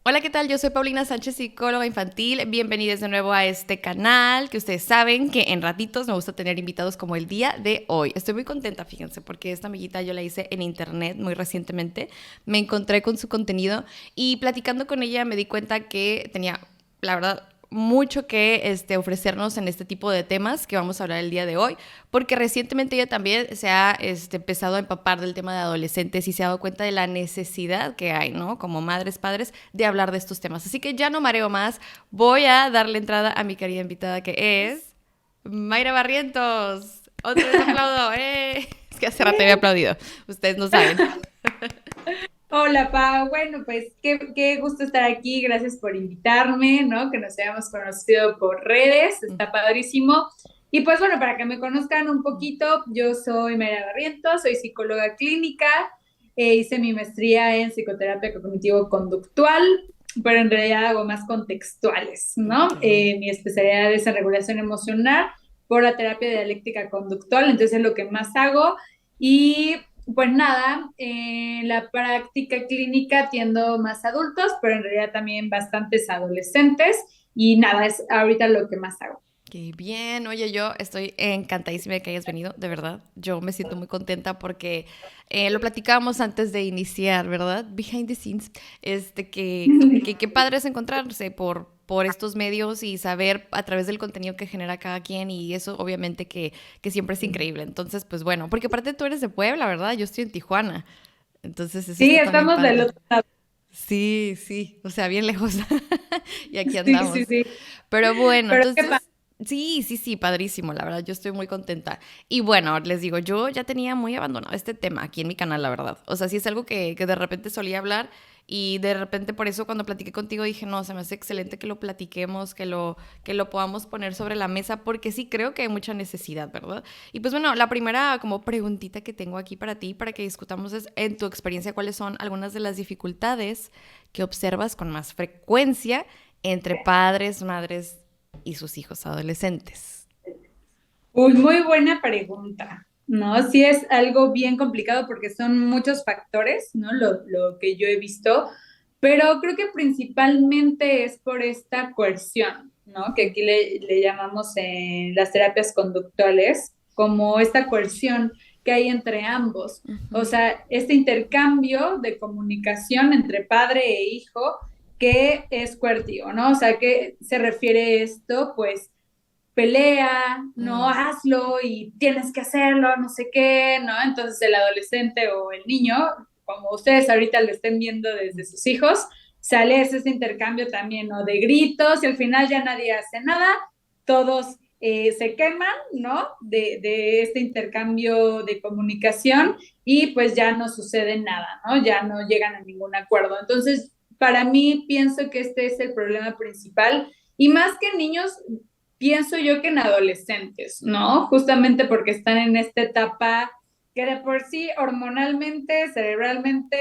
Hola, ¿qué tal? Yo soy Paulina Sánchez, psicóloga infantil. Bienvenidos de nuevo a este canal, que ustedes saben que en ratitos me gusta tener invitados como el día de hoy. Estoy muy contenta, fíjense, porque esta amiguita yo la hice en internet muy recientemente. Me encontré con su contenido y platicando con ella me di cuenta que tenía, la verdad, mucho que ofrecernos en este tipo de temas que vamos a hablar el día de hoy, porque recientemente ella también se ha empezado a empapar del tema de adolescentes y se ha dado cuenta de la necesidad que hay, ¿no? Como madres, padres, de hablar de estos temas. Así que ya no mareo más, voy a darle entrada a mi querida invitada que es Mayra Barrientos. Otra vez aplaudo, ¡eh! Es que hace rato había aplaudido, ustedes no saben. Hola, Pau. Bueno, pues qué gusto estar aquí. Gracias por invitarme, ¿no? Que nos hayamos conocido por redes. Está padrísimo. Y pues bueno, para que me conozcan un poquito, yo soy María Barrientos, soy psicóloga clínica, hice mi maestría en psicoterapia cognitivo-conductual, pero en realidad hago más contextuales, Ok. ¿no? Mi especialidad es en regulación emocional por la terapia dialéctica conductual, entonces es lo que más hago. Y pues nada, en la práctica clínica atiendo más adultos, pero en realidad también bastantes adolescentes y nada, es ahorita lo que más hago. Qué bien, oye, yo estoy encantadísima de que hayas venido, de verdad. Yo me siento muy contenta porque lo platicábamos antes de iniciar, ¿verdad? Behind the scenes, qué padre es encontrarse por estos medios y saber a través del contenido que genera cada quien y eso obviamente que siempre es increíble. Entonces, pues bueno, porque aparte tú eres de Puebla, ¿verdad? Yo estoy en Tijuana, entonces eso Sí, está también estamos del padre. otro lado. Sí, sí, o sea, bien lejos. Y aquí Sí, sí, andamos. sí. Pero bueno, Pero qué pasa. entonces, sí, sí, sí, padrísimo, la verdad, yo estoy muy contenta. Y bueno, les digo, yo ya tenía muy abandonado este tema aquí en mi canal, la verdad. O sea, sí es algo que de repente solía hablar y de repente por eso cuando platiqué contigo dije, no, se me hace excelente que lo platiquemos, que lo podamos poner sobre la mesa, porque sí creo que hay mucha necesidad, ¿verdad? Y pues bueno, la primera como preguntita que tengo aquí para ti, para que discutamos es, en tu experiencia, ¿cuáles son algunas de las dificultades que observas con más frecuencia entre padres, madres y sus hijos adolescentes? Uy, muy buena pregunta, ¿no? Sí es algo bien complicado porque son muchos factores, ¿no? Lo que yo he visto, pero creo que principalmente es por esta coerción, ¿no? Que aquí le llamamos en las terapias conductuales, como esta coerción que hay entre ambos. O sea, este intercambio de comunicación entre padre e hijo que es coercivo, ¿no? O sea, ¿qué se refiere esto? Pues pelea, no Mm, hazlo y tienes que hacerlo, no sé qué, ¿no? Entonces el adolescente o el niño, como ustedes ahorita lo estén viendo desde sus hijos, sale ese intercambio también, ¿no? De gritos y al final ya nadie hace nada, todos se queman, ¿no? De este intercambio de comunicación y pues ya no sucede nada, ¿no? Ya no llegan a ningún acuerdo. Entonces, para mí pienso que este es el problema principal y más que niños, pienso yo que en adolescentes, ¿no? Justamente porque están en esta etapa que de por sí hormonalmente, cerebralmente,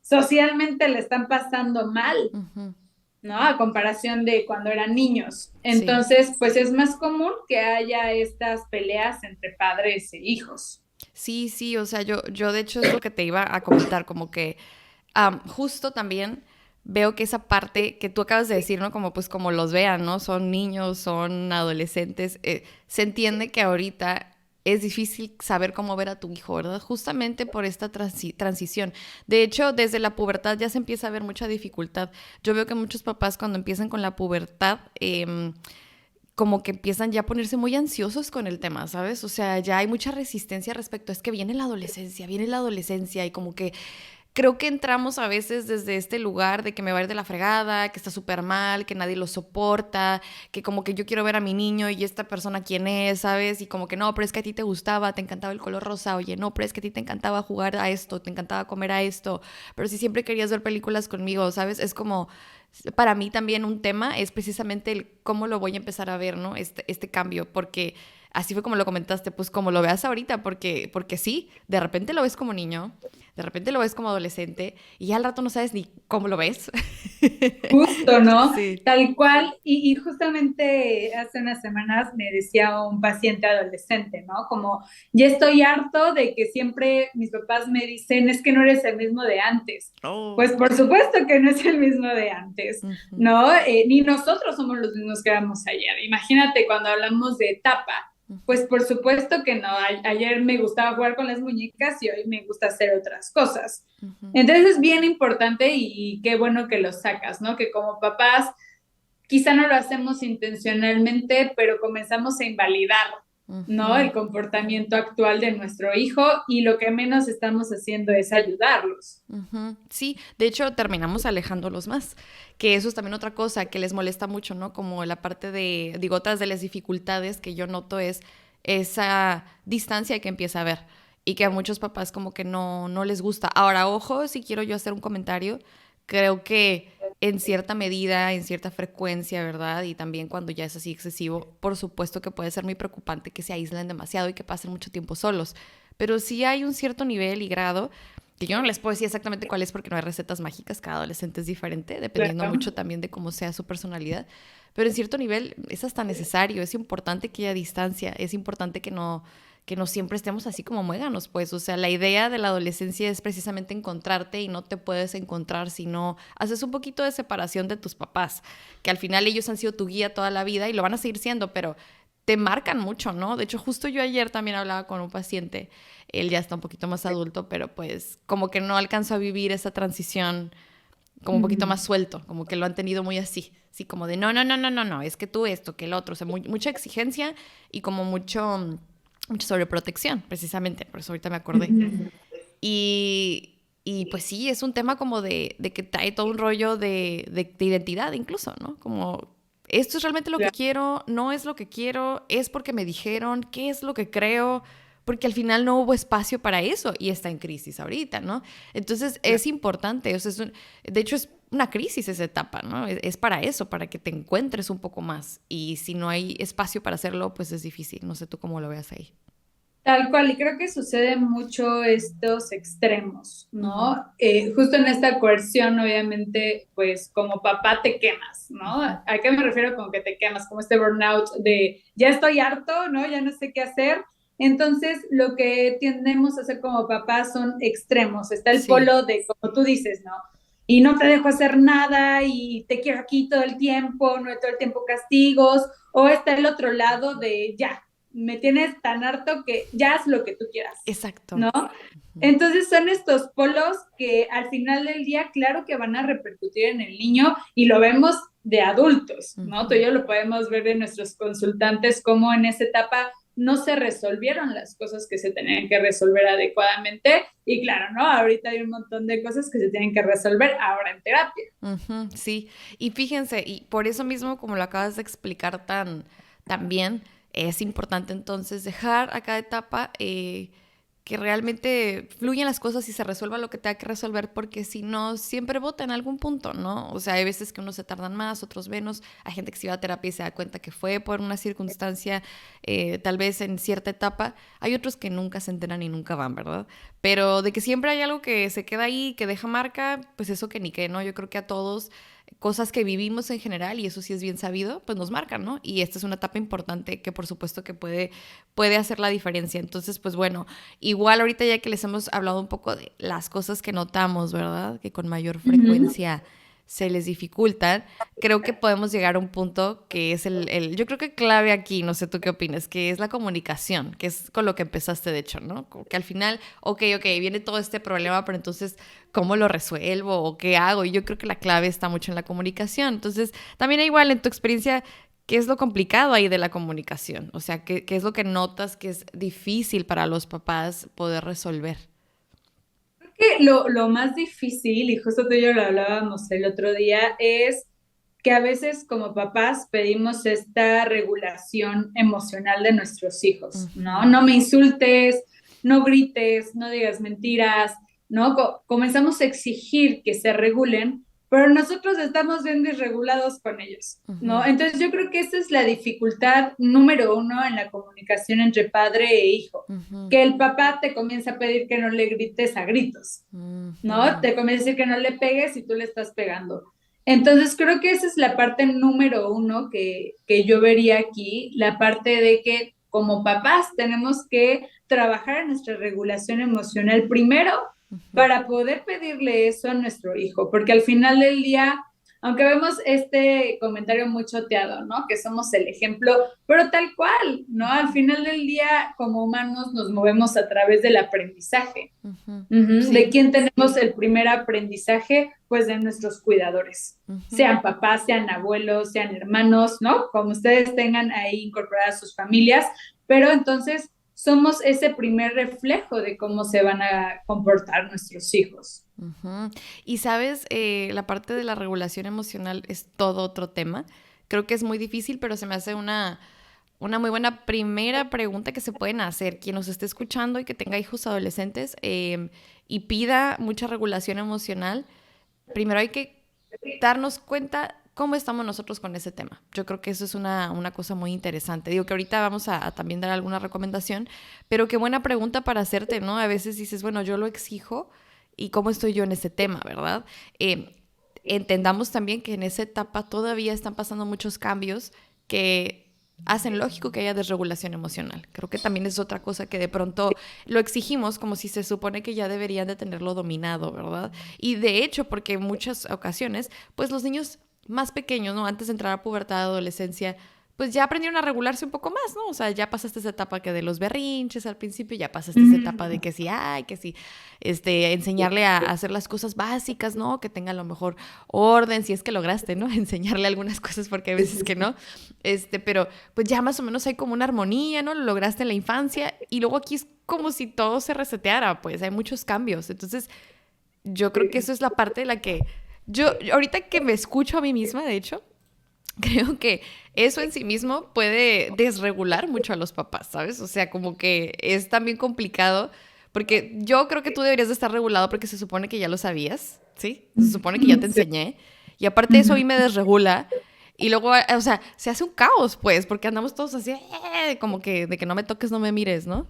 socialmente le están pasando mal, ujú. ¿no? A comparación de cuando eran niños. Sí. Entonces, pues es más común que haya estas peleas entre padres e hijos. Sí, sí, o sea, yo de hecho es lo que te iba a comentar, como que justo también veo que esa parte que tú acabas de decir, ¿no? Como pues como los vean, ¿no? Son niños, son adolescentes, se entiende que ahorita es difícil saber cómo ver a tu hijo, ¿verdad? Justamente por esta transición. De hecho, desde la pubertad ya se empieza a ver mucha dificultad. Yo veo que muchos papás cuando empiezan con la pubertad, como que empiezan ya a ponerse muy ansiosos con el tema, ¿sabes? O sea, ya hay mucha resistencia respecto a es que viene la adolescencia y como que creo que entramos a veces desde este lugar de que me va a ir de la fregada, que está súper mal, que nadie lo soporta, que como que yo quiero ver a mi niño y esta persona quién es, ¿sabes? Y como que no, pero es que a ti te gustaba, te encantaba el color rosa, oye, no, pero es que a ti te encantaba jugar a esto, te encantaba comer a esto, pero si siempre querías ver películas conmigo, ¿sabes? Es como, para mí también un tema es precisamente el cómo lo voy a empezar a ver, ¿no? Este cambio, porque así fue como lo comentaste, pues como lo veas ahorita, porque sí, de repente lo ves como niño, de repente lo ves como adolescente y ya al rato no sabes ni cómo lo ves. Justo, ¿no? Sí. Tal cual. Y justamente hace unas semanas me decía un paciente adolescente, ¿no? Como, ya estoy harto de que siempre mis papás me dicen, es que no eres el mismo de antes. Oh. Pues por supuesto que no es el mismo de antes, Ujú, ¿no? Ni nosotros somos los mismos que éramos ayer. Imagínate cuando hablamos de etapa. ujú, Pues por supuesto que no. Ayer me gustaba jugar con las muñecas y hoy me gusta hacer otras cosas. ujú, Entonces es bien importante y qué bueno que lo sacas, ¿no? Que como papás quizá no lo hacemos intencionalmente, pero comenzamos a invalidar, ¿no? ujú. El comportamiento actual de nuestro hijo y lo que menos estamos haciendo es ayudarlos. Ujú. Sí, de hecho terminamos alejándolos más, que eso es también otra cosa que les molesta mucho, ¿no? Como la parte de, digo, otras de las dificultades que yo noto es esa distancia que empieza a haber y que a muchos papás como que no les gusta. Ahora, ojo, si quiero yo hacer un comentario, creo que en cierta medida, en cierta frecuencia, ¿verdad? Y también cuando ya es así excesivo, por supuesto que puede ser muy preocupante que se aíslen demasiado y que pasen mucho tiempo solos. Pero sí hay un cierto nivel y grado que yo no les puedo decir exactamente cuál es porque no hay recetas mágicas, cada adolescente es diferente, dependiendo Claro. mucho también de cómo sea su personalidad, pero en cierto nivel es hasta necesario, es importante que haya distancia, es importante que no siempre estemos así como muéganos, pues, o sea, la idea de la adolescencia es precisamente encontrarte y no te puedes encontrar si no haces un poquito de separación de tus papás, que al final ellos han sido tu guía toda la vida y lo van a seguir siendo, pero te marcan mucho, ¿no? De hecho, justo yo ayer también hablaba con un paciente, él ya está un poquito más adulto, pero pues como que no alcanzó a vivir esa transición como un poquito Ujú. más suelto, como que lo han tenido muy así, así como de no, es que tú esto, que el otro, o sea, mucha exigencia y como mucha sobreprotección, precisamente, por eso ahorita me acordé. Ujú. Y pues sí, es un tema como de que trae todo un rollo de identidad incluso, ¿no? Como, esto es realmente lo que Claro. quiero, no es lo que quiero, es porque me dijeron, qué es lo que creo, porque al final no hubo espacio para eso y está en crisis ahorita, ¿no? Entonces es importante, o sea, de hecho es una crisis esa etapa, ¿no? Es para eso, para que te encuentres un poco más. Y si no hay espacio para hacerlo, pues es difícil. No sé tú cómo lo veas ahí. Tal cual, y creo que sucede mucho estos extremos, Ujú, ¿no? Justo en esta coerción, obviamente, pues como papá te quemas, ¿no? ujú. ¿A qué me refiero con que te quemas? Como este burnout de ya estoy harto, ¿no? Ya no sé qué hacer. Entonces, lo que tendemos a hacer como papás son extremos. Está el Sí. polo de, como tú dices, ¿no? Y no te dejo hacer nada y te quiero aquí todo el tiempo, no todo el tiempo castigos. O está el otro lado de ya, me tienes tan harto que ya haz lo que tú quieras, Exacto. ¿no? Ujú, Entonces son estos polos que al final del día, claro que van a repercutir en el niño y lo vemos de adultos, ¿no? Tú y ujú. yo lo podemos ver de nuestros consultantes, cómo en esa etapa no se resolvieron las cosas que se tenían que resolver adecuadamente. Y claro, ¿no? Ahorita hay un montón de cosas que se tienen que resolver ahora en terapia. Ujú, sí, y fíjense, y por eso mismo, como lo acabas de explicar tan bien, es importante entonces dejar a cada etapa que realmente fluyan las cosas y se resuelva lo que tenga que resolver, porque si no, siempre vota en algún punto, ¿no? O sea, hay veces que unos se tardan más, otros menos. Hay gente que se va a terapia y se da cuenta que fue por una circunstancia, tal vez en cierta etapa. Hay otros que nunca se enteran y nunca van, ¿verdad? Pero de que siempre hay algo que se queda ahí, que deja marca, pues eso que ni qué, ¿no? Yo creo que a todos cosas que vivimos en general, y eso sí es bien sabido, pues nos marcan, ¿no? Y esta es una etapa importante que por supuesto que puede hacer la diferencia. Entonces, pues bueno, igual ahorita ya que les hemos hablado un poco de las cosas que notamos, ¿verdad? Que con mayor Uh -huh. frecuencia se les dificultan, creo que podemos llegar a un punto que es yo creo que clave aquí, no sé tú qué opinas, que es la comunicación, que es con lo que empezaste de hecho, ¿no? Como que al final, ok, viene todo este problema, pero entonces, ¿cómo lo resuelvo o qué hago? Y yo creo que la clave está mucho en la comunicación. Entonces, también igual en tu experiencia, ¿qué es lo complicado ahí de la comunicación? O sea, ¿qué es lo que notas que es difícil para los papás poder resolver? Que lo más difícil, y justo tú y yo lo hablábamos el otro día, es que a veces como papás pedimos esta regulación emocional de nuestros hijos, ¿no? Ujú, No me insultes, no grites, no digas mentiras, ¿no? Comenzamos a exigir que se regulen pero nosotros estamos bien desregulados con ellos, ¿no? Ujú, Entonces yo creo que esa es la dificultad número uno en la comunicación entre padre e hijo, ujú, que el papá te comienza a pedir que no le grites a gritos, ¿no? ujú, Te comienza a decir que no le pegues y tú le estás pegando. Entonces creo que esa es la parte número uno que yo vería aquí, la parte de que como papás tenemos que trabajar en nuestra regulación emocional primero ujú. para poder pedirle eso a nuestro hijo, porque al final del día, aunque vemos este comentario muy choteado, ¿no? Que somos el ejemplo, pero tal cual, ¿no? Al final del día, como humanos, nos movemos a través del aprendizaje. Ujú. ¿De Sí. quién tenemos el primer aprendizaje? Pues de nuestros cuidadores, Ujú, sean papás, sean abuelos, sean hermanos, ¿no? Como ustedes tengan ahí incorporadas sus familias, pero entonces somos ese primer reflejo de cómo se van a comportar nuestros hijos. ujú. Y sabes, la parte de la regulación emocional es todo otro tema. Creo que es muy difícil, pero se me hace una muy buena primera pregunta que se pueden hacer. Quien nos esté escuchando y que tenga hijos adolescentes y pida mucha regulación emocional, primero hay que darnos cuenta cómo estamos nosotros con ese tema. Yo creo que eso es una cosa muy interesante. Digo que ahorita vamos a también dar alguna recomendación, pero qué buena pregunta para hacerte, ¿no? A veces dices, bueno, yo lo exijo y cómo estoy yo en ese tema, ¿verdad? Entendamos también que en esa etapa todavía están pasando muchos cambios que hacen lógico que haya desregulación emocional. Creo que también es otra cosa que de pronto lo exigimos como si se supone que ya deberían de tenerlo dominado, ¿verdad? Y de hecho, porque en muchas ocasiones, pues los niños más pequeños, ¿no? Antes de entrar a pubertad, adolescencia, pues ya aprendieron a regularse un poco más, ¿no? O sea, ya pasaste esa etapa que de los berrinches al principio, ya pasaste esa etapa de Mm, que sí, ay, que sí, enseñarle a hacer las cosas básicas, ¿no? Que tenga a lo mejor orden, si es que lograste, ¿no? Enseñarle algunas cosas porque hay sí, veces sí, que sí. no. Pero pues ya más o menos hay como una armonía, ¿no? Lo lograste en la infancia y luego aquí es como si todo se reseteara, pues hay muchos cambios. Entonces, yo creo que eso es la parte de la que ahorita que me escucho a mí misma, de hecho, creo que eso en sí mismo puede desregular mucho a los papás, ¿sabes? O sea, como que es también complicado, porque yo creo que tú deberías de estar regulado porque se supone que ya lo sabías, ¿sí? Se supone que ya te Sí. enseñé. Y aparte de eso, a mí Ujú. me desregula. Y luego, o sea, se hace un caos, pues, porque andamos todos así, como que de que no me toques, no me mires, ¿no?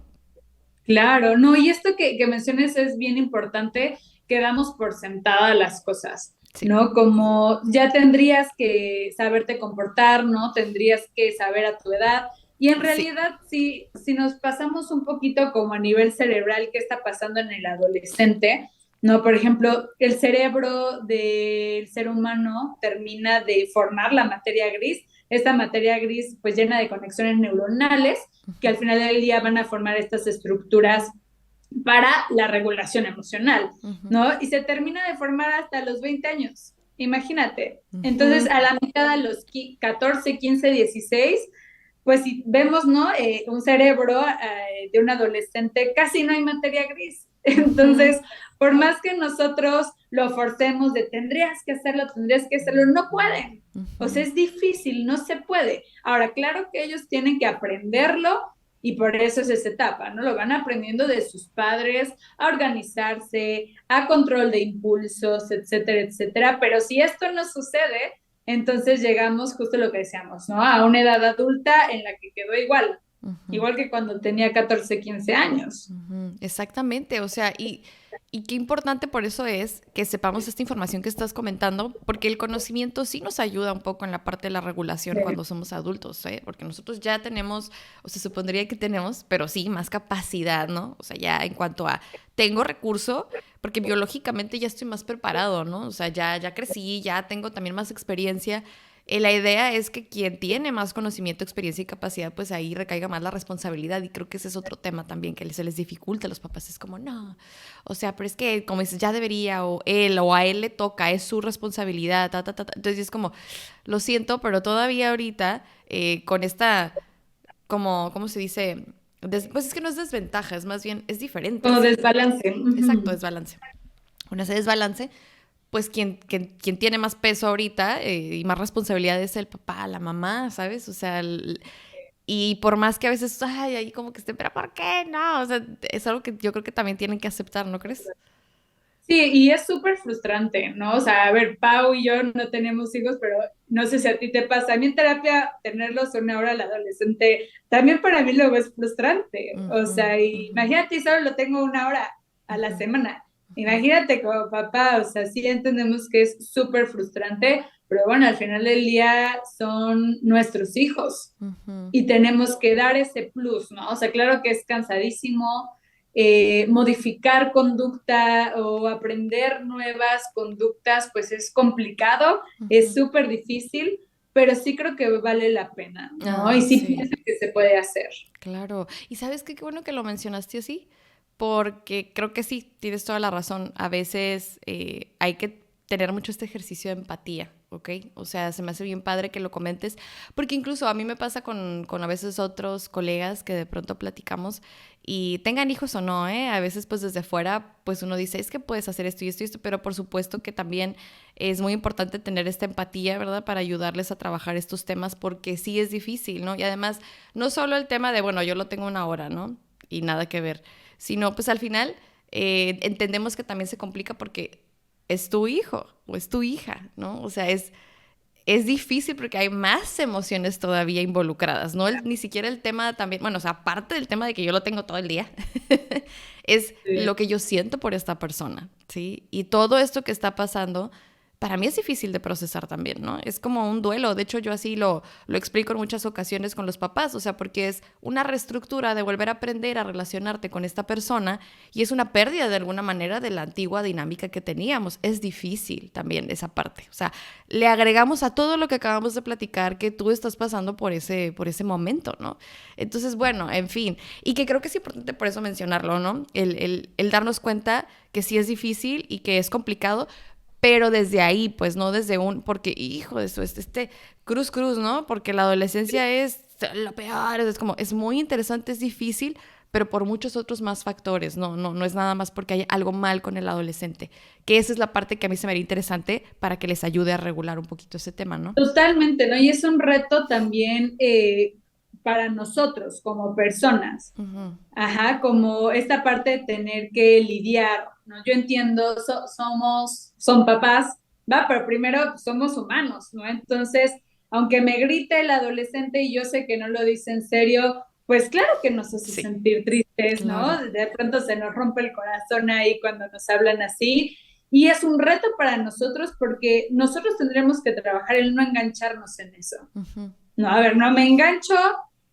Claro, no, y esto que menciones es bien importante, que damos por sentada las cosas, Sí, ¿no? Como ya tendrías que saberte comportar, ¿no? Tendrías que saber a tu edad. Y en sí. realidad, si nos pasamos un poquito como a nivel cerebral, ¿qué está pasando en el adolescente? ¿No? Por ejemplo, el cerebro del ser humano termina de formar la materia gris. Esta materia gris, pues llena de conexiones neuronales que al final del día van a formar estas estructuras para la regulación emocional, Ujú, ¿no? Y se termina de formar hasta los 20 años, imagínate. Entonces, ujú. a la mitad de los 14, 15, 16, pues si vemos, ¿no? Un cerebro de un adolescente, casi no hay materia gris. Ujú, Entonces, por más que nosotros lo forcemos de tendrías que hacerlo, no pueden. O sea, ujú. es difícil, no se puede. Ahora, claro que ellos tienen que aprenderlo y por eso es esa etapa, ¿no? Lo van aprendiendo de sus padres a organizarse, a control de impulsos, etcétera, etcétera. Pero si esto no sucede, entonces llegamos justo a lo que decíamos, ¿no? A una edad adulta en la que quedó igual, Ujú. igual que cuando tenía 14, 15 años. Ujú, exactamente, o sea, y qué importante por eso es que sepamos esta información que estás comentando, porque el conocimiento sí nos ayuda un poco en la parte de la regulación cuando somos adultos, ¿eh? Porque nosotros ya tenemos, o se supondría que tenemos, pero sí, más capacidad, ¿no? O sea, ya en cuanto a, tengo recurso, porque biológicamente ya estoy más preparado, ¿no? O sea, ya crecí, ya tengo también más experiencia. La idea es que quien tiene más conocimiento, experiencia y capacidad, pues ahí recaiga más la responsabilidad. Y creo que ese es otro tema también que se les dificulta a los papás. Es como, no, o sea, pero es que, como dices, ya debería, o él, o a él le toca, es su responsabilidad, ta, ta, ta, ta. Entonces es como, lo siento, pero todavía ahorita, con esta, como, ¿cómo se dice? Pues es que no es desventaja, es más bien, es diferente. Como desbalance. Exacto, Ujú. desbalance. Con ese desbalance, pues quien tiene más peso ahorita y más responsabilidad es el papá, la mamá, ¿sabes? O sea, y por más que a veces, ay, ahí como que esté, pero ¿por qué no? O sea, es algo que yo creo que también tienen que aceptar, ¿no crees? Sí, y es súper frustrante, ¿no? O sea, a ver, Pau y yo no tenemos hijos, pero no sé si a ti te pasa. A mí en terapia tenerlos 1 hora al adolescente, también para mí luego es frustrante. O Ujú, sea, ujú, imagínate, solo lo tengo 1 hora a la ujú, semana. ujú, Imagínate como papá, o sea, sí entendemos que es súper frustrante, pero bueno, al final del día son nuestros hijos ujú. y tenemos que dar ese plus, ¿no? O sea, claro que es cansadísimo, modificar conducta o aprender nuevas conductas, pues es complicado, es Ujú. súper difícil, pero sí creo que vale la pena, ¿no? Y Ah, sí sí, pienso que se puede hacer. claro. Y sabes qué, qué bueno que lo mencionaste así, porque creo que sí, tienes toda la razón. A veces hay que tener mucho este ejercicio de empatía, ¿ok? O sea, se me hace bien padre que lo comentes, porque incluso a mí me pasa con a veces otros colegas que de pronto platicamos y tengan hijos o no, ¿eh? A veces pues desde fuera pues uno dice, es que puedes hacer esto y esto y esto, pero por supuesto que también es muy importante tener esta empatía, ¿verdad? Para ayudarles a trabajar estos temas porque sí es difícil, ¿no? Y además, no solo el tema de, bueno, yo lo tengo 1 hora, ¿no? Y nada que ver, sino pues al final entendemos que también se complica porque es tu hijo o es tu hija, ¿no? O sea, es difícil porque hay más emociones todavía involucradas, ¿no? Ni siquiera el tema también, bueno, o sea, aparte del tema de que yo lo tengo todo el día, es Sí. lo que yo siento por esta persona, ¿sí? Y todo esto que está pasando, para mí es difícil de procesar también, ¿no? Es como un duelo. De hecho, yo así lo explico en muchas ocasiones con los papás, o sea, porque es una reestructura de volver a aprender a relacionarte con esta persona y es una pérdida de alguna manera de la antigua dinámica que teníamos. Es difícil también esa parte. O sea, le agregamos a todo lo que acabamos de platicar que tú estás pasando por ese momento, ¿no? Entonces, bueno, en fin. Y que creo que es importante por eso mencionarlo, ¿no? El darnos cuenta que sí es difícil y que es complicado, pero desde ahí, pues no desde un, porque hijo, eso es cruz, ¿no? Porque la adolescencia es lo peor, es como, es muy interesante, es difícil, pero por muchos otros más factores, no es nada más porque hay algo mal con el adolescente, que esa es la parte que a mí se me haría interesante para que les ayude a regular un poquito ese tema, ¿no? Totalmente, ¿no? Y es un reto también para nosotros como personas. Ujú. Ajá, como esta parte de tener que lidiar, ¿no? Yo entiendo, son papás, va, pero primero pues, somos humanos, ¿no? Entonces, aunque me grite el adolescente y yo sé que no lo dice en serio, pues claro que nos hace Sí, sentir tristes, claro. ¿no? De pronto se nos rompe el corazón ahí cuando nos hablan así. Y es un reto para nosotros porque nosotros tendremos que trabajar el no engancharnos en eso. Ujú. No, a ver, no me engancho,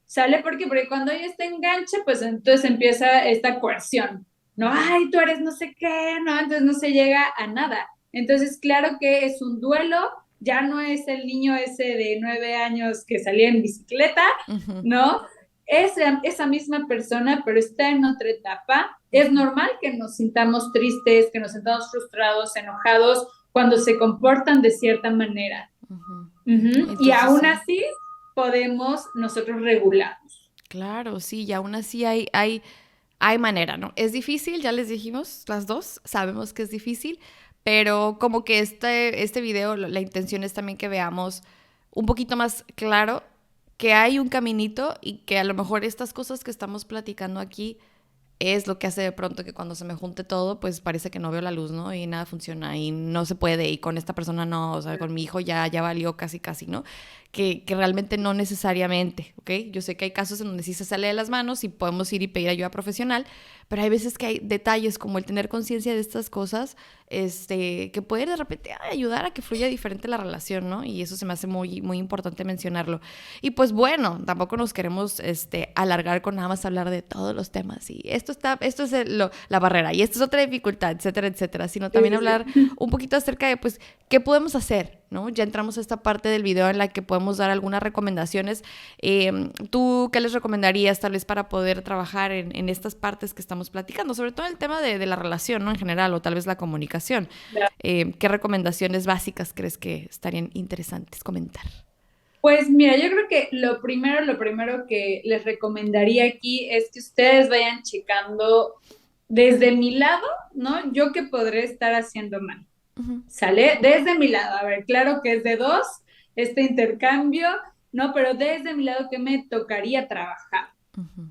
¿sale? Porque cuando ella está enganche, pues entonces empieza esta coerción, ¿no? Ay, tú eres no sé qué, ¿no? Entonces no se llega a nada. Entonces, claro que es un duelo, ya no es el niño ese de 9 años que salía en bicicleta, Ujú, ¿no? Es esa misma persona, pero está en otra etapa. Es ujú, normal que nos sintamos tristes, que nos sintamos frustrados, enojados, cuando se comportan de cierta manera. ujú. Y Entonces aún sí. así podemos nosotros regularnos. Claro, sí, y aún así hay manera, ¿no? Es difícil, ya les dijimos, las dos, sabemos que es difícil, pero como que este video, la intención es también que veamos un poquito más claro que hay un caminito y que a lo mejor estas cosas que estamos platicando aquí es lo que hace de pronto que cuando se me junte todo, pues parece que no veo la luz, ¿no? Y nada funciona y no se puede y con esta persona no, o sea, con mi hijo ya valió casi, ¿no? Que realmente no necesariamente, ¿ok? Yo sé que hay casos en donde sí se sale de las manos y podemos ir y pedir ayuda profesional, pero hay veces que hay detalles como el tener conciencia de estas cosas, que pueden de repente ayudar a que fluya diferente la relación, ¿no? Y eso se me hace muy importante mencionarlo. Y pues bueno, tampoco nos queremos alargar con nada más hablar de todos los temas y esto es la barrera y esto es otra dificultad, etcétera, etcétera, sino Sí, también sí, hablar sí. un poquito acerca de pues qué podemos hacer, ¿no? Ya entramos a esta parte del video en la que podemos dar algunas recomendaciones. ¿Tú qué les recomendarías tal vez para poder trabajar en estas partes que estamos platicando? Sobre todo el tema de la relación, ¿no? En general, o tal vez la comunicación. ¿Qué recomendaciones básicas crees que estarían interesantes comentar? Pues mira, yo creo que lo primero que les recomendaría aquí es que ustedes vayan checando desde mi lado, ¿no? Yo qué podré estar haciendo mal. Ujú, ¿Sale? Desde mi lado, a ver, claro que es de dos, este intercambio, ¿no? Pero desde mi lado, ¿qué me tocaría trabajar? ujú,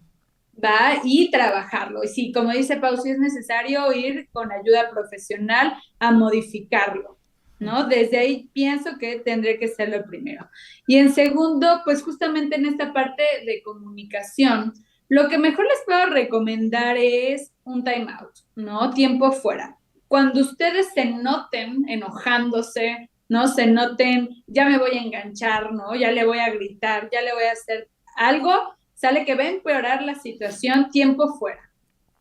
¿va? Y trabajarlo. Y sí, como dice Pau, sí es necesario ir con ayuda profesional a modificarlo, ¿no? Desde ahí pienso que tendré que ser lo primero. Y en segundo, pues justamente en esta parte de comunicación, lo que mejor les puedo recomendar es un time out, ¿no? Tiempo fuera. Cuando ustedes se noten enojándose, ¿no? Se noten, ya me voy a enganchar, ¿no? Ya le voy a gritar, ya le voy a hacer algo, sale que va a empeorar la situación, tiempo fuera.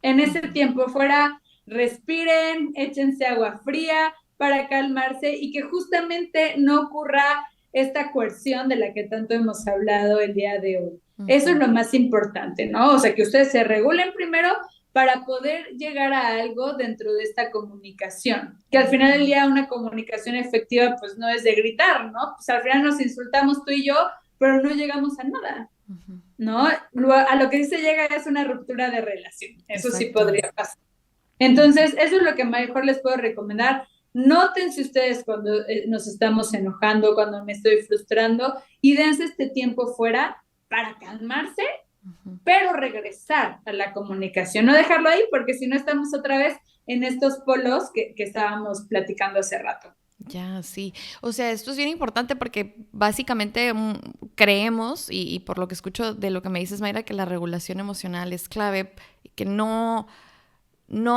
En ese tiempo fuera, respiren, échense agua fría para calmarse y que justamente no ocurra esta coerción de la que tanto hemos hablado el día de hoy. Eso es lo más importante, ¿no? O sea, que ustedes se regulen primero para poder llegar a algo dentro de esta comunicación. Que al final del día una comunicación efectiva pues no es de gritar, ¿no? Pues al final nos insultamos tú y yo, pero no llegamos a nada. ¿No? A lo que sí se llega es una ruptura de relación. Eso Exacto. Sí podría pasar. Entonces, eso es lo que mejor les puedo recomendar. Nótense ustedes cuando nos estamos enojando, cuando me estoy frustrando y dense este tiempo fuera para calmarse, pero regresar a la comunicación. No dejarlo ahí porque si no estamos otra vez en estos polos que estábamos platicando hace rato. Ya, sí. O sea, esto es bien importante porque básicamente creemos, y por lo que escucho de lo que me dices, Mayra, que la regulación emocional es clave, que no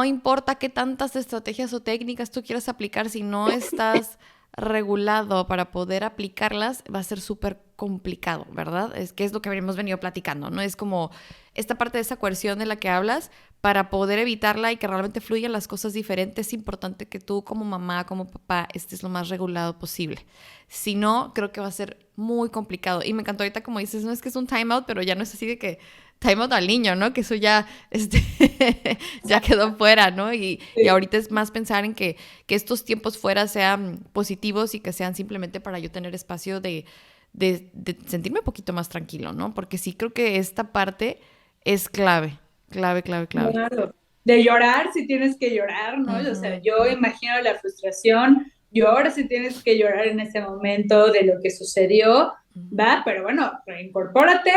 importa qué tantas estrategias o técnicas tú quieras aplicar, si no estás regulado para poder aplicarlas, va a ser súper complicado, ¿verdad? Es que es lo que hemos venido platicando, ¿no? Es como esta parte de esa coerción de la que hablas, para poder evitarla y que realmente fluyan las cosas diferentes, es importante que tú como mamá, como papá, estés lo más regulado posible. Si no, creo que va a ser muy complicado. Y me encantó ahorita como dices, no es que es un time out, pero ya no es así de que time out al niño, ¿no? Que eso ya, ya quedó fuera, ¿no? Y ahorita es más pensar en que estos tiempos fuera sean positivos y que sean simplemente para yo tener espacio de sentirme un poquito más tranquilo, ¿no? Porque sí creo que esta parte es clave. Clave. Claro. De llorar si tienes que llorar, ¿no? O sea, yo imagino la frustración, llora si tienes que llorar en ese momento de lo que sucedió, ¿va? Pero bueno, reincorpórate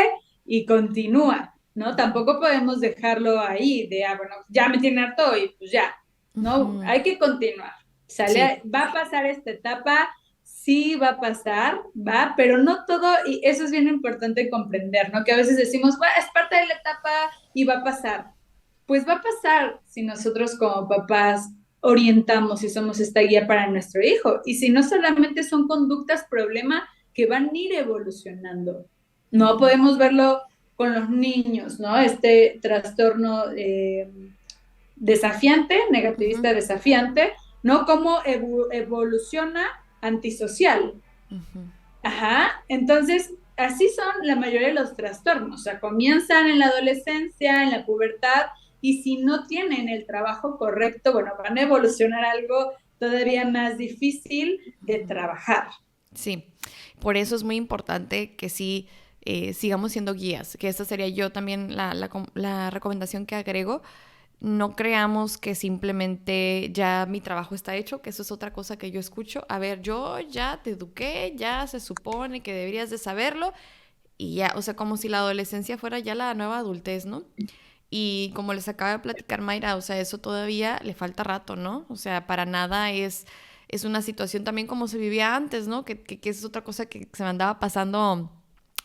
y continúa, ¿no? Tampoco podemos dejarlo ahí de, bueno, ya me tiene harto y pues ya, ¿no? Hay que continuar. ¿Sale? Sí. Va a pasar esta etapa, sí va a pasar, va, pero no todo, y eso es bien importante comprender, ¿no? Que a veces decimos, bueno, es parte de la etapa y va a pasar. Pues va a pasar si nosotros como papás orientamos y somos esta guía para nuestro hijo. Y si no solamente son conductas problema que van a ir evolucionando. No podemos verlo con los niños, ¿no? Este trastorno desafiante, negativista desafiante, ¿no? Cómo evoluciona antisocial. Ajá, entonces así son la mayoría de los trastornos, o sea, comienzan en la adolescencia, en la pubertad, y si no tienen el trabajo correcto, bueno, van a evolucionar algo todavía más difícil de trabajar. Sí, por eso es muy importante que sí sigamos siendo guías, que esta sería yo también la recomendación que agrego. No creamos que simplemente ya mi trabajo está hecho, que eso es otra cosa que yo escucho. A ver, yo ya te eduqué, ya se supone que deberías de saberlo y ya, o sea, como si la adolescencia fuera ya la nueva adultez, ¿no? Y como les acaba de platicar Mayra, o sea, eso todavía le falta rato, ¿no? O sea, para nada es una situación también como se vivía antes, ¿no? Que es otra cosa que se me andaba pasando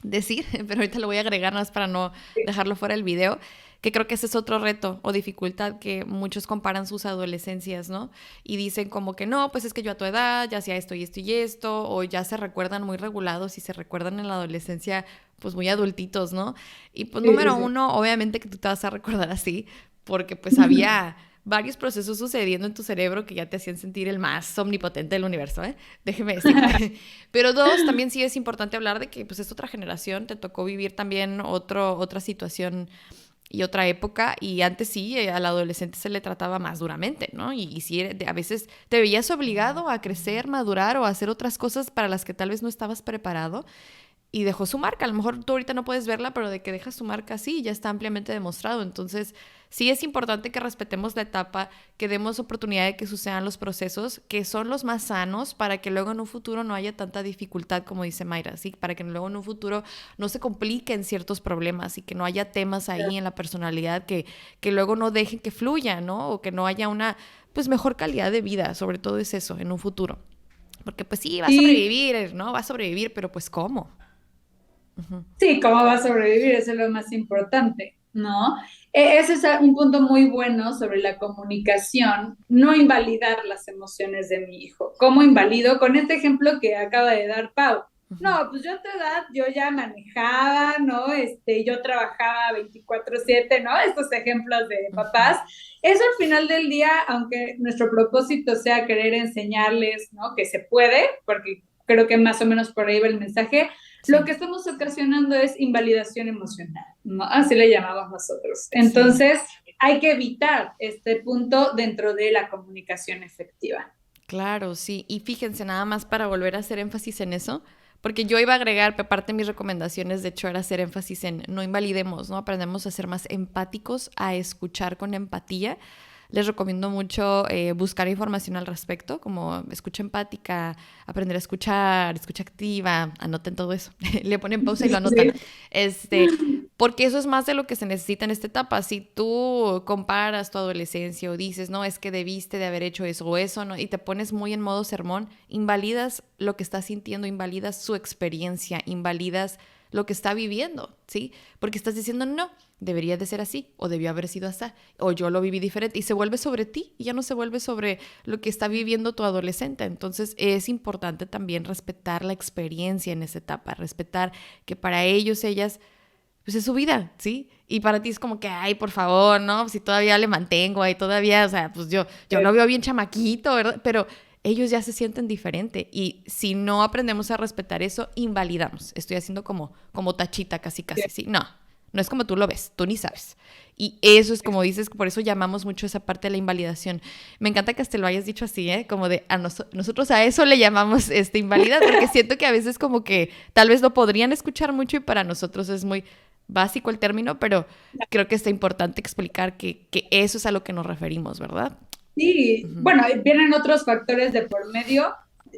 decir, pero ahorita lo voy a agregar más para no dejarlo fuera del video, que creo que ese es otro reto o dificultad que muchos comparan sus adolescencias, ¿no? Y dicen como que no, pues es que yo a tu edad ya hacía esto y esto y esto, o ya se recuerdan muy regulados y se recuerdan en la adolescencia pues muy adultitos, ¿no? Y pues número uno, obviamente que tú te vas a recordar así, porque pues había varios procesos sucediendo en tu cerebro que ya te hacían sentir el más omnipotente del universo, ¿eh? Déjeme decirte. Pero dos, también sí es importante hablar de que pues es otra generación, te tocó vivir también otra situación y otra época, y antes sí, al adolescente se le trataba más duramente, ¿no? Y sí, a veces te veías obligado a crecer, madurar o a hacer otras cosas para las que tal vez no estabas preparado, y dejó su marca. A lo mejor tú ahorita no puedes verla, pero de que deja su marca sí, ya está ampliamente demostrado. Entonces, sí es importante que respetemos la etapa, que demos oportunidad de que sucedan los procesos, que son los más sanos para que luego en un futuro no haya tanta dificultad, como dice Mayra, ¿sí? Para que luego en un futuro no se compliquen ciertos problemas y que no haya temas ahí en la personalidad que luego no dejen que fluya, ¿no? O que no haya una, pues, mejor calidad de vida, sobre todo es eso, en un futuro. Porque pues sí, va a Sí, sobrevivir, ¿no? Va a sobrevivir, pero pues ¿cómo? sí, ¿cómo va a sobrevivir? Eso es lo más importante, ¿no? Ese es un punto muy bueno sobre la comunicación, no invalidar las emociones de mi hijo. ¿Cómo invalido? Con este ejemplo que acaba de dar Pau. No, pues yo a tu edad, yo ya manejaba, ¿no? Yo trabajaba 24/7, ¿no? Estos ejemplos de papás. Eso al final del día, aunque nuestro propósito sea querer enseñarles, ¿no? Que se puede, porque creo que más o menos por ahí va el mensaje, lo Sí, que estamos ocasionando es invalidación emocional, ¿no? Así le llamamos nosotros. sí. Entonces, hay que evitar este punto dentro de la comunicación efectiva. Claro, sí. Y fíjense, nada más para volver a hacer énfasis en eso, porque yo iba a agregar, aparte de mis recomendaciones, de hecho, era hacer énfasis en no invalidemos, ¿no? Aprendemos a ser más empáticos, a escuchar con empatía. Les recomiendo mucho buscar información al respecto, como escucha empática, aprender a escuchar, escucha activa, anoten todo eso. Le ponen pausa y lo anotan. Sí. Este, porque eso es más de lo que se necesita en esta etapa. Si tú comparas tu adolescencia o dices, no, es que debiste de haber hecho eso o eso, ¿no? Y te pones muy en modo sermón, invalidas lo que está sintiendo, invalidas su experiencia, invalidas lo que está viviendo, ¿sí? Porque estás diciendo, no, debería de ser así, o debió haber sido así, o yo lo viví diferente, y se vuelve sobre ti, y ya no se vuelve sobre lo que está viviendo tu adolescente. Entonces es importante también respetar la experiencia en esa etapa, respetar que para ellos, ellas, pues es su vida, ¿sí? Y para ti es como que, ay, por favor, ¿no? Si todavía le mantengo ahí, todavía, o sea, pues yo lo veo bien chamaquito, ¿verdad? Pero ellos ya se sienten diferente y si no aprendemos a respetar eso, invalidamos. Estoy haciendo como tachita casi, casi, ¿sí? No, no es como tú lo ves, tú ni sabes. Y eso es como dices, por eso llamamos mucho esa parte de la invalidación. Me encanta que hasta lo hayas dicho así, ¿eh? Como de, nosotros a eso le llamamos invalidad, porque siento que a veces como que tal vez lo podrían escuchar mucho y para nosotros es muy básico el término, pero creo que está importante explicar que eso es a lo que nos referimos, ¿verdad? Sí, Ujú. bueno, vienen otros factores de por medio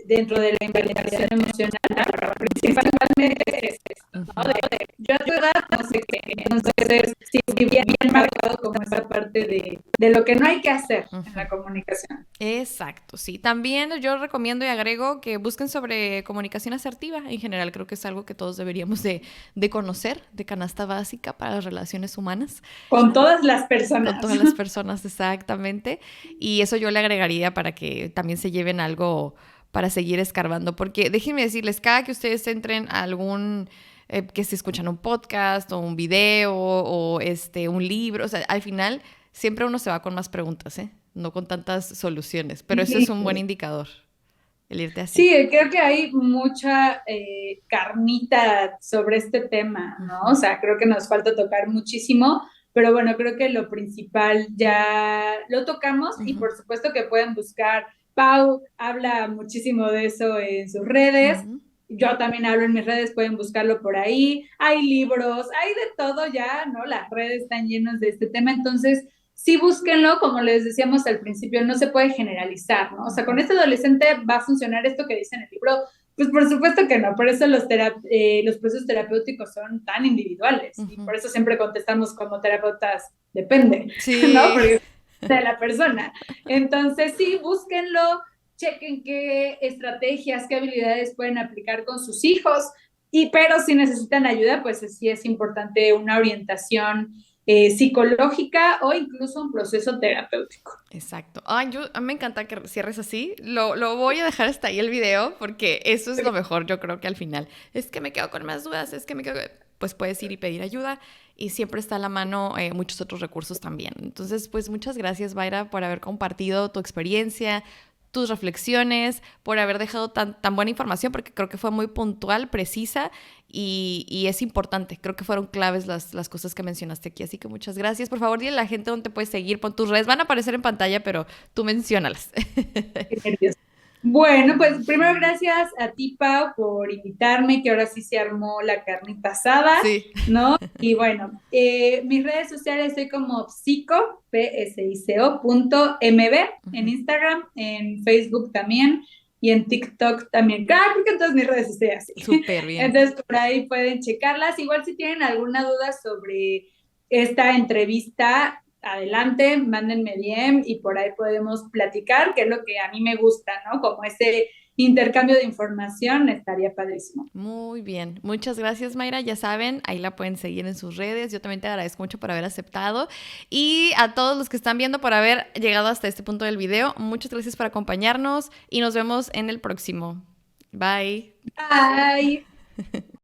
dentro de la invalidación emocional, principalmente es esto, ¿no? Ujú. Yo a tu edad no sé qué, entonces sí, bien marcado como esa parte de lo que no hay que hacer en Ujú. la comunicación. Exacto, sí. También yo recomiendo y agrego que busquen sobre comunicación asertiva. En general creo que es algo que todos deberíamos de conocer, de canasta básica para las relaciones humanas. Con todas las Con personas. todas las personas, exactamente. Y eso yo le agregaría para que también se lleven algo para seguir escarbando. Porque déjenme decirles, cada que ustedes entren a algún, que se escuchan un podcast o un video o un libro, o sea, al final siempre uno se va con más preguntas, ¿eh? No con tantas soluciones. Pero eso es un buen indicador, el irte así. Sí, creo que hay mucha carnita sobre este tema, ¿no? O Ujú, sea, creo que nos falta tocar muchísimo, pero bueno, creo que lo principal ya lo tocamos y ujú, por supuesto que pueden buscar. Pau habla muchísimo de eso en sus redes. ujú. Yo también hablo en mis redes, pueden buscarlo por ahí. Hay libros, hay de todo ya, ¿no? Las redes están llenas de este tema, entonces sí búsquenlo, como les decíamos al principio, no se puede generalizar, ¿no? O sea, con este adolescente va a funcionar esto que dice en el libro, pues por supuesto que no, por eso los procesos terapéuticos son tan individuales y Ujú. por eso siempre contestamos como terapeutas, depende, ¿no? Sí. Porque de la persona. Entonces, sí, búsquenlo, chequen qué estrategias, qué habilidades pueden aplicar con sus hijos, pero si necesitan ayuda, pues sí es importante una orientación psicológica o incluso un proceso terapéutico. Exacto. Ay, a mí me encanta que cierres así. Lo voy a dejar hasta ahí el video porque eso es lo mejor, yo creo que al final. Es que me quedo con más dudas, es que me quedo... Pues puedes ir y pedir ayuda y siempre está a la mano muchos otros recursos también. Entonces, pues muchas gracias, Mayra, por haber compartido tu experiencia, tus reflexiones, por haber dejado tan buena información, porque creo que fue muy puntual, precisa y es importante. Creo que fueron claves las cosas que mencionaste aquí. Así que muchas gracias. Por favor, dile a la gente dónde te puedes seguir. Pon tus redes. Van a aparecer en pantalla, pero tú menciónalas. Qué nervios. Bueno, pues primero gracias a ti, Pau, por invitarme, que ahora sí se armó la carnita asada, Sí. ¿no? Y bueno, mis redes sociales estoy como psico, psico punto mb, en Ujú. Instagram, en Facebook también y en TikTok también. Claro, creo que en todas mis redes estoy así. Súper bien. Entonces, por ahí pueden checarlas. Igual si tienen alguna duda sobre esta entrevista, adelante, mándenme DM y por ahí podemos platicar, que es lo que a mí me gusta, ¿no? Como ese intercambio de información estaría padrísimo. Muy bien. Muchas gracias, Mayra. Ya saben, ahí la pueden seguir en sus redes. Yo también te agradezco mucho por haber aceptado. Y a todos los que están viendo por haber llegado hasta este punto del video, muchas gracias por acompañarnos y nos vemos en el próximo. Bye. Bye.